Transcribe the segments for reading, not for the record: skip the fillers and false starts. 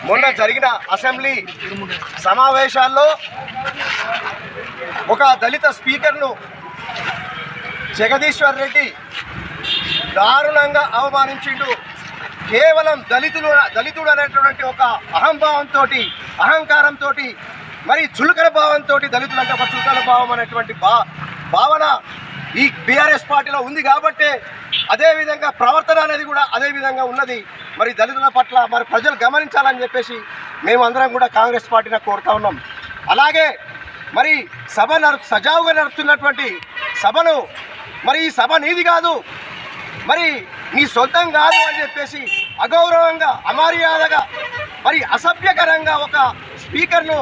మొన్న జరిగిన అసెంబ్లీ సమావేశాల్లో ఒక దళిత స్పీకర్ను జగదీశ్వర్ రెడ్డి దారుణంగా అవమానించిండు. కేవలం దళితుడు అనేటువంటి ఒక అహంభావంతో, అహంకారంతో, మరి చులకన భావంతో, దళితులు అంటే ఒక చులకన భావం అనేటువంటి భావన ఈ బీఆర్ఎస్ పార్టీలో ఉంది. కాబట్టి అదేవిధంగా ప్రవర్తన అనేది కూడా అదేవిధంగా ఉన్నది. మరి దళితుల పట్ల మరి ప్రజలు గమనించాలని చెప్పేసి మేమందరం కూడా కాంగ్రెస్ పార్టీని కోరుతా ఉన్నాం. అలాగే మరి సజావుగా నడుస్తున్నటువంటి సభను మరి ఈ సభ నీది కాదు, మరి నీ సొంతం కాదు అని చెప్పేసి అగౌరవంగా, అమర్యాదగా, మరి అసభ్యకరంగా ఒక స్పీకర్ను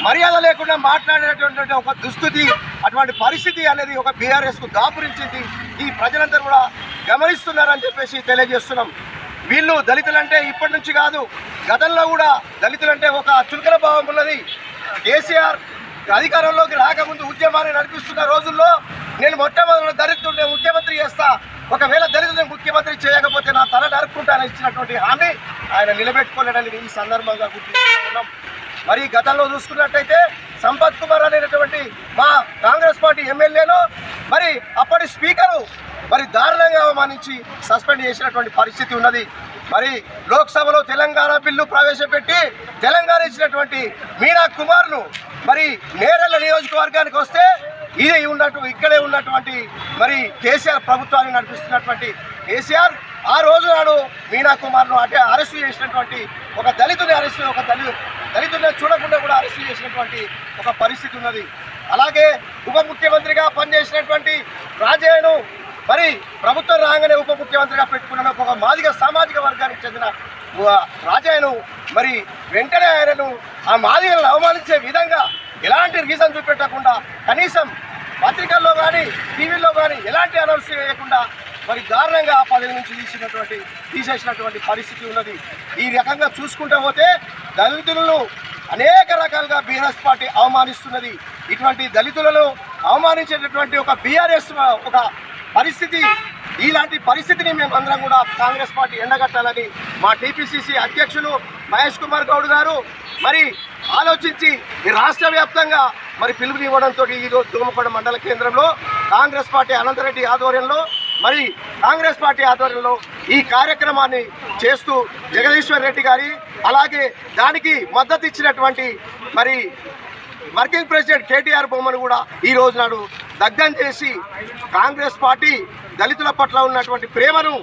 మర్యాద లేకుండా మాట్లాడేటటువంటి ఒక దుస్థితి, అటువంటి పరిస్థితి అనేది ఒక బీఆర్ఎస్కు దాపురించింది. ఈ ప్రజలందరూ కూడా గమనిస్తున్నారని చెప్పేసి తెలియజేస్తున్నాం. వీళ్ళు దళితులంటే ఇప్పటి నుంచి కాదు, గతంలో కూడా దళితులంటే ఒక చులకన భావం ఉన్నది. కేసీఆర్ అధికారంలోకి రాకముందు ఉద్యమాన్ని నడిపిస్తున్న రోజుల్లో నేను మొట్టమొదటి దళితుడిని ముఖ్యమంత్రి చేస్తా, ఒకవేళ దళితుడిని ముఖ్యమంత్రి చేయకపోతే నా తల నరుక్కుంటానని ఇచ్చినటువంటి హామీ ఆయన నిలబెట్టుకోలేడని ఈ సందర్భంగా గుర్తిస్తున్నాం. మరి గతంలో చూసుకున్నట్టయితే సంపత్ కుమార్ అనేటటువంటి మా కాంగ్రెస్ పార్టీ ఎమ్మెల్యేను మరి అప్పటి స్పీకరు మరి దారుణంగా అవమానించి సస్పెండ్ చేసినటువంటి పరిస్థితి ఉన్నది. మరి లోక్సభలో తెలంగాణ బిల్లు ప్రవేశపెట్టి తెలంగాణ ఇచ్చినటువంటి మీనా కుమార్ను మరి నేరెళ్ల నియోజకవర్గానికి వస్తే ఇక్కడే ఉన్నటువంటి మరి కేసీఆర్ ప్రభుత్వాన్ని నడిపిస్తున్నటువంటి కేసీఆర్ ఆ రోజు నాడు మీనా కుమార్ను అరెస్టు చేసినటువంటి ఒక దళితుని దళితుని చూడకుండా కూడా అరెస్టు చేసినటువంటి ఒక పరిస్థితి ఉన్నది. అలాగే ఉప ముఖ్యమంత్రిగా పనిచేసినటువంటి రాజయ్యను మరి ప్రభుత్వం రాగానే ఉప ముఖ్యమంత్రిగా పెట్టుకున్న ఒక మాదిగ సామాజిక వర్గానికి చెందిన రాజయ్యను మరి వెంటనే ఆయనను ఆ మాదిగలను అవమానించే విధంగా ఎలాంటి రీజన్ చూపెట్టకుండా, కనీసం పత్రికల్లో కానీ టీవీలో కానీ ఎలాంటి అనౌన్స్ చేయకుండా మరి దారుణంగా ఆ పదవి నుంచి తీసేసినటువంటి పరిస్థితి ఉన్నది. ఈ రకంగా చూసుకుంటూ పోతే దళితులను అనేక రకాలుగా బీఆర్ఎస్ పార్టీ అవమానిస్తున్నది. ఇటువంటి దళితులను అవమానించేటటువంటి ఒక బీఆర్ఎస్ ఒక పరిస్థితి, ఇలాంటి పరిస్థితిని మేమందరం కూడా కాంగ్రెస్ పార్టీ ఎండగట్టాలని మా టీపీసీసీ అధ్యక్షులు మహేష్ కుమార్ గౌడ్ గారు మరి ఆలోచించి ఈ రాష్ట్ర వ్యాప్తంగా మరి పిలుపునివ్వడంతో ఈరోజు తుమ్మకొండ మండల కేంద్రంలో కాంగ్రెస్ పార్టీ అనంతరెడ్డి ఆధ్వర్యంలో మరి కాంగ్రెస్ పార్టీ ఆధ్వర్యంలో ఈ కార్యక్రమాన్ని చేస్తూ జగదీశ్వర్ రెడ్డి గారి అలాగే దానికి మద్దతు ఇచ్చినటువంటి మరి వర్కింగ్ ప్రెసిడెంట్ కేటీఆర్ బొమ్మను కూడా ఈ రోజు నాడు దగ్ధం చేసి కాంగ్రెస్ పార్టీ దళితుల పట్ల ఉన్నటువంటి ప్రేమను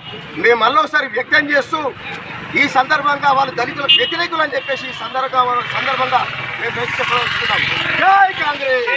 మేము మళ్ళొకసారి వ్యక్తం చేస్తూ ఈ సందర్భంగా వాళ్ళు దళితుల వ్యతిరేకులు అని చెప్పేసి సందర్భంగా మేము చెప్పదలుచుకున్నాం. జై కాంగ్రెస్.